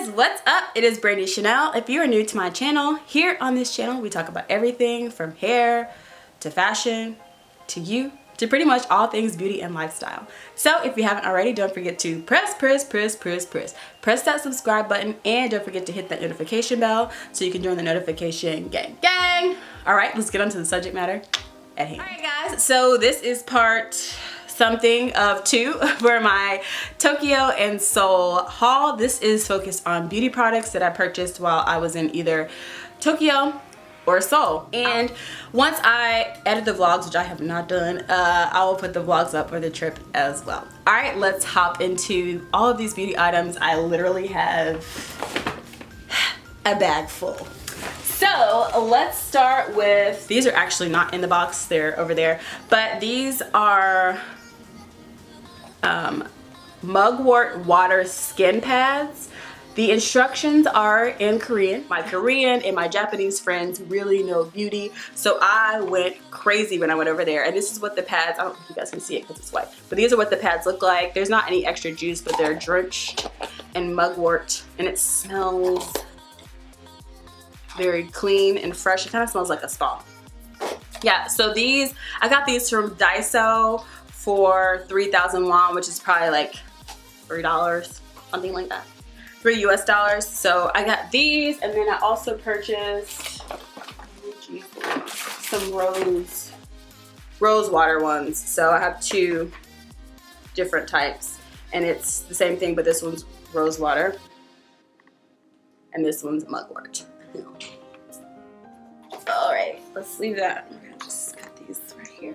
guys, what's up? It is Brandy Chanell. If you are new to my channel, here on this channel we talk about everything from hair to fashion to you to pretty much all things beauty and lifestyle. So if you haven't already, don't forget to press that subscribe button, and don't forget to hit that notification bell so you can join the notification gang. All right, let's get on to the subject matter at hand. All right guys, so this is part something of 2 for my Tokyo and Seoul haul. This is focused on beauty products that I purchased while I was in either Tokyo or Seoul. And once I edit the vlogs, which I have not done, I will put the vlogs up for the trip as well. All right, let's hop into all of these beauty items. I literally have a bag full. So let's start with, these are actually not in the box, they're over there, but these are mugwort water skin pads. The instructions are in Korean. My Korean and my Japanese friends really know beauty, so I went crazy when I went over there. And this is what the pads, I don't think you guys can see it because it's white, but these are what the pads look like. There's not any extra juice, but they're drenched in mugwort, and it smells very clean and fresh. It kind of smells like a spa. Yeah, so these, I got these from Diaso for 3,000 won, which is probably like $3, something like that. $3 US. So I got these, and then I also purchased some rose water ones. So I have 2 different types, and it's the same thing, but this one's rose water and this one's mugwort. All right, let's leave that. I'm gonna just cut these right here.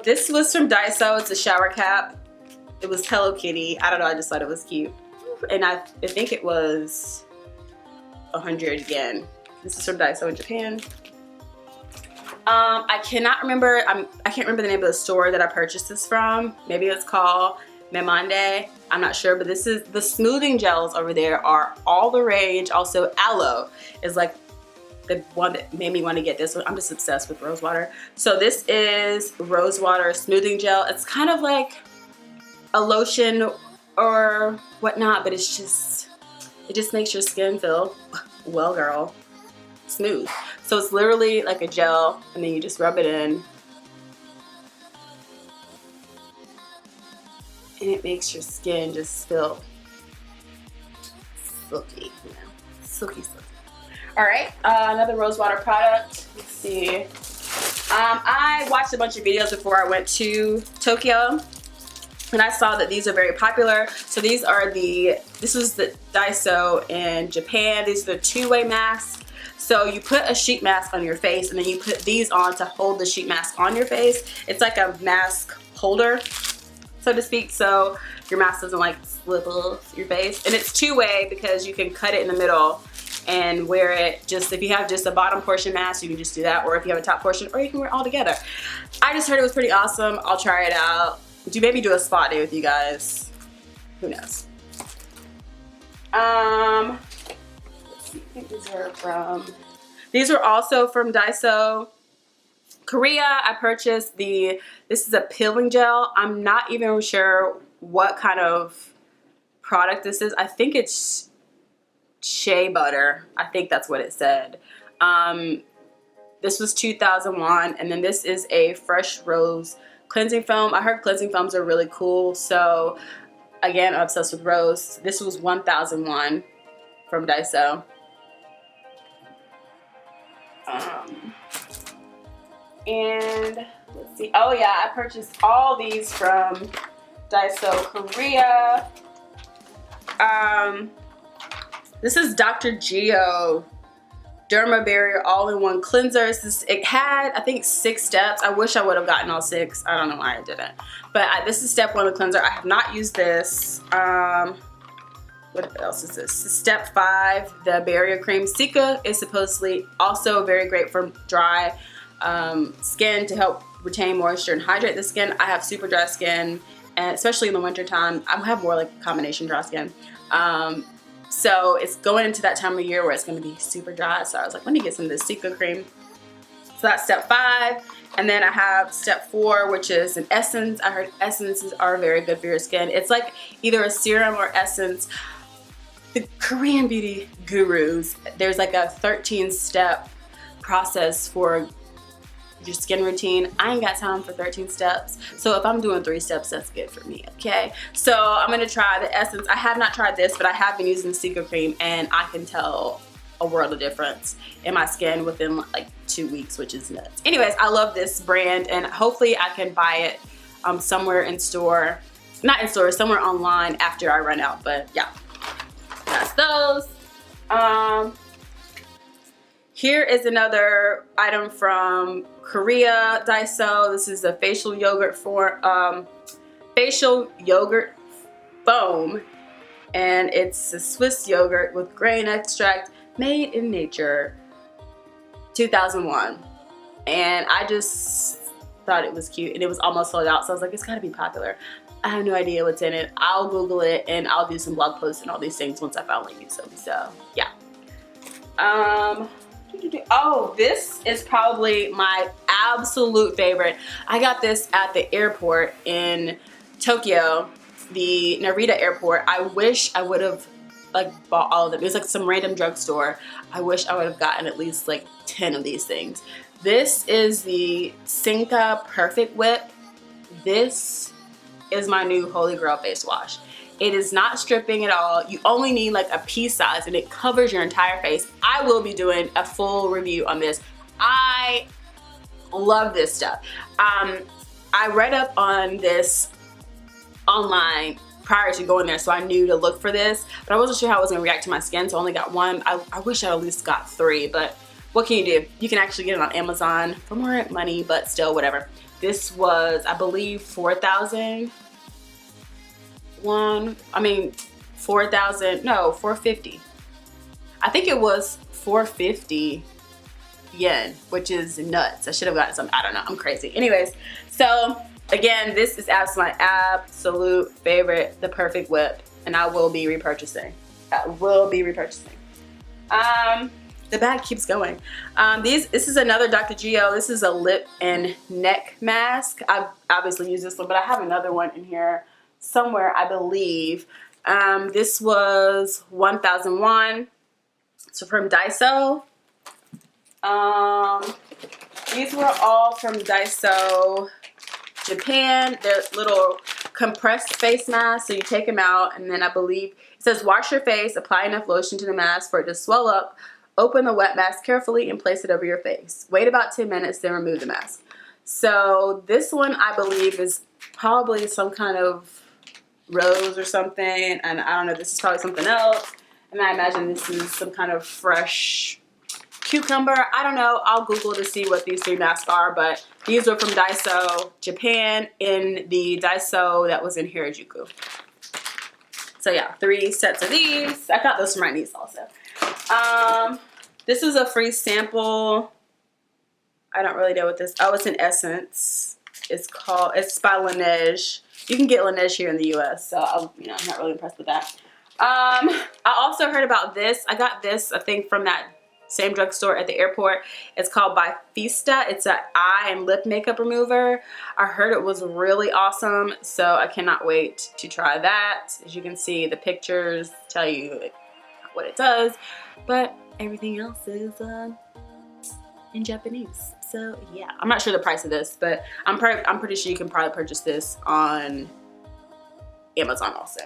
This was from Diaso. It's a shower cap. It was Hello Kitty. I don't know, I just thought it was cute. And I think it was 100 yen. This is from Diaso in Japan. I cannot remember, I can't remember the name of the store that I purchased this from. Maybe it's called Memande. I'm not sure, but this is, the smoothing gels over there are all the rage. Also, aloe is like the one that made me want to get this one. I'm just obsessed with rose water. So this is rose water smoothing gel. It's kind of like a lotion or whatnot, but it's just, it just makes your skin feel, well girl, smooth. So it's literally like a gel, and then you just rub it in, and it makes your skin just feel silky, you know, silky. All right, another rose water product. Let's see. I watched a bunch of videos before I went to Tokyo, and I saw that these are very popular. So these are this was the Diaso in Japan. These are the 2-way masks. So you put a sheet mask on your face, and then you put these on to hold the sheet mask on your face. It's like a mask holder, so to speak, so your mask doesn't like slip off your face. And it's 2-way because you can cut it in the middle and wear it. Just if you have just a bottom portion mask, you can just do that, or if you have a top portion, or you can wear it all together. I just heard it was pretty awesome. I'll try it out. Maybe do a spot day with you guys. Who knows? Let's see. I think these are also from Diaso Korea. I purchased this is a peeling gel. I'm not even sure what kind of product this is. I think it's shea butter. I think that's what it said. This was 2,000 won, and then this is a fresh rose cleansing foam. I heard cleansing foams are really cool, so again, I'm obsessed with rose. This was 1,000 won from Diaso. And let's see. Oh yeah, I purchased all these from Diaso Korea. This is Dr. Geo Derma Barrier All-in-One Cleanser. It had, I think, 6 steps. I wish I would have gotten all 6. I don't know why I didn't. But this is step 1 of the cleanser. I have not used this. What else is this? Step 5, the barrier cream. Sika is supposedly also very great for dry skin to help retain moisture and hydrate the skin. I have super dry skin, and especially in the winter time, I have more like combination dry skin. So it's going into that time of year where it's going to be super dry. So I was like, let me get some of this Sika cream. So that's step 5. And then I have step 4, which is an essence. I heard essences are very good for your skin. It's like either a serum or essence. the Korean beauty gurus, there's like a 13-step process for your skin routine. I ain't got time for 13 steps. So if I'm doing 3 steps, that's good for me, okay? So I'm gonna try the Essence. I have not tried this, but I have been using the Secret Cream, and I can tell a world of difference in my skin within like 2 weeks, which is nuts. Anyways, I love this brand, and hopefully I can buy it somewhere in store. Not in store, somewhere online after I run out, but yeah. That's those. Here is another item from Korea, Diaso. This is a facial yogurt foam, and it's a Swiss yogurt with grain extract, made in nature, 2001. And I just thought it was cute, and it was almost sold out, so I was like, it's gotta be popular. I have no idea what's in it. I'll Google it, and I'll do some blog posts and all these things once I finally use them. So yeah. Oh, this is probably my absolute favorite. I got this at the airport in Tokyo, the Narita airport. I wish I would have like bought all of them. It was like some random drugstore. I wish I would have gotten at least like 10 of these things. This is the Sinka Perfect Whip. This is my new holy grail face wash. It is not stripping at all. You only need like a pea size, and it covers your entire face. I will be doing a full review on this. I love this stuff. I read up on this online prior to going there, so I knew to look for this, but I wasn't sure how I was gonna react to my skin, so I only got one. I wish I at least got 3, but what can you do? You can actually get it on Amazon for more money, but still, whatever. This was, I believe, 4,000. 450. I think it was 450 yen, which is nuts. I should have gotten some, I don't know, I'm crazy. Anyways, so again, this is my absolute favorite, the Perfect Whip, and I will be repurchasing. The bag keeps going. This is another Dr. Gio. This is a lip and neck mask. I've obviously used this one, but I have another one in here somewhere, I believe. This was 1,001. So from Diaso. These were all from Diaso Japan. They're little compressed face masks. So you take them out, and then I believe it says wash your face, apply enough lotion to the mask for it to swell up, open the wet mask carefully and place it over your face. Wait about 10 minutes, then remove the mask. So this one, I believe, is probably some kind of rose or something, and I don't know, this is probably something else, and I imagine this is some kind of fresh cucumber. I don't know. I'll Google to see what these 3 masks are, but these were from Diaso Japan, in the Diaso that was in Harajuku. So yeah, 3 sets of these. I got those from my niece also. This is a free sample. I don't really know what this, oh, it's an essence. It's by Laneige. You can get Laneige here in the US, so I'm not really impressed with that. I also heard about this. I got this, I think, from that same drugstore at the airport. It's called by Fista. It's an eye and lip makeup remover. I heard it was really awesome, so I cannot wait to try that. As you can see, the pictures tell you what it does, but everything else is in Japanese. So yeah, I'm not sure the price of this, but I'm pretty sure you can probably purchase this on Amazon also.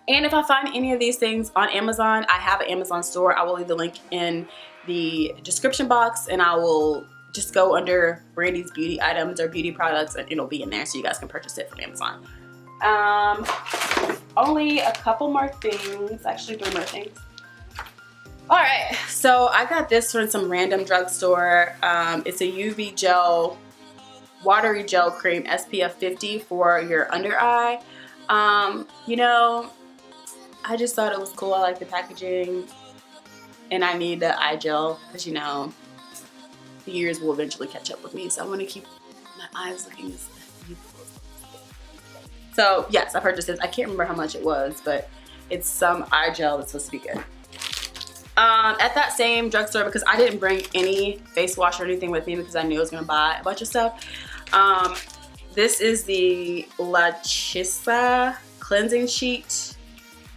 And if I find any of these things on Amazon, I have an Amazon store. I will leave the link in the description box, and I will just go under Brandy's beauty items or beauty products, and it'll be in there so you guys can purchase it from Amazon. Only a couple more things, actually 3 more things. All right, so I got this from some random drugstore. It's a UV gel, watery gel cream, SPF 50 for your under eye. I just thought it was cool. I like the packaging, and I need the eye gel because the years will eventually catch up with me. So I want to keep my eyes looking as youthful. So yes, I purchased this. I can't remember how much it was, but it's some eye gel that's supposed to be good. At that same drugstore, because I didn't bring any face wash or anything with me because I knew I was going to buy a bunch of stuff. This is the La Chisa cleansing sheet.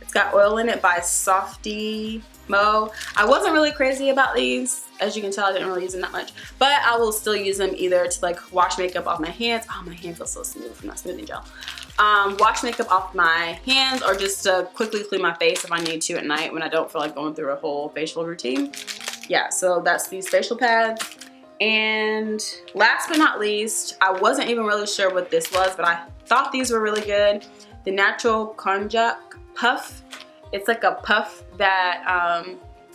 It's It's got oil in it by Softy Mo. I wasn't really crazy about these. As you can tell, I didn't really use them that much. But I will still use them either to like wash makeup off my hands. Oh, my hand feels so smooth from that smoothing gel. Wash makeup off my hands, or just to quickly clean my face if I need to at night when I don't feel like going through a whole facial routine. Yeah, so that's these facial pads. And last but not least, I wasn't even really sure what this was, but I thought these were really good. The Natural Konjac Puff. It's like a puff that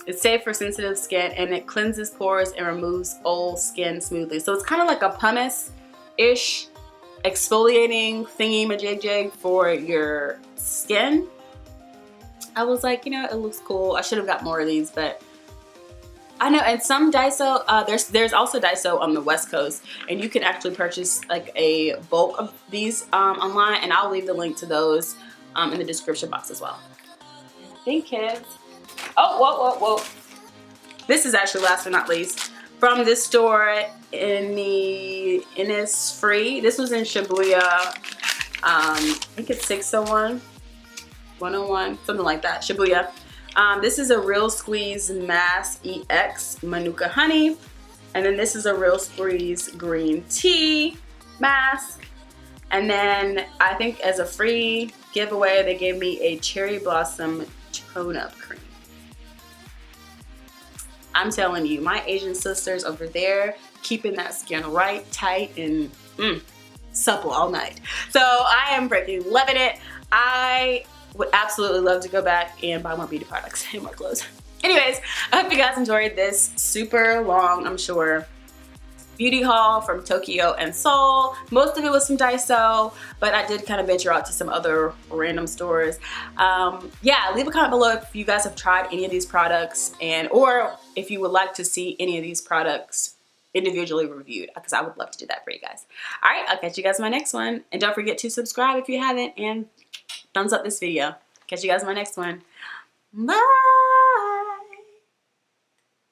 it's safe for sensitive skin, and it cleanses pores and removes old skin smoothly. So it's kind of like a pumice-ish exfoliating thingy majig for your skin. I was like, you know, it looks cool. I should have got more of these, but I know. And some Diaso, there's also Diaso on the West Coast, and you can actually purchase like a bulk of these online, and I'll leave the link to those in the description box as well. I think, kids. Oh, whoa. This is actually last but not least from this store in the Innisfree. This was in Shibuya. I think it's 601, 101, something like that. Shibuya. This is a Real Squeeze Mask EX Manuka Honey. And then this is a Real Squeeze Green Tea Mask. And then I think as a free giveaway, they gave me a Cherry Blossom Tone-Up Cream. I'm telling you, my Asian sisters over there keeping that skin right, tight, and supple all night. So I am freaking loving it. I would absolutely love to go back and buy more beauty products and more clothes. Anyways, I hope you guys enjoyed this super long, I'm sure, beauty haul from Tokyo and Seoul. Most of it was from Diaso, but I did kind of venture out to some other random stores. Yeah, leave a comment below if you guys have tried any of these products, or if you would like to see any of these products individually reviewed, because I would love to do that for you guys. All right, I'll catch you guys in my next one. And don't forget to subscribe if you haven't, and thumbs up this video. Catch you guys in my next one. Bye.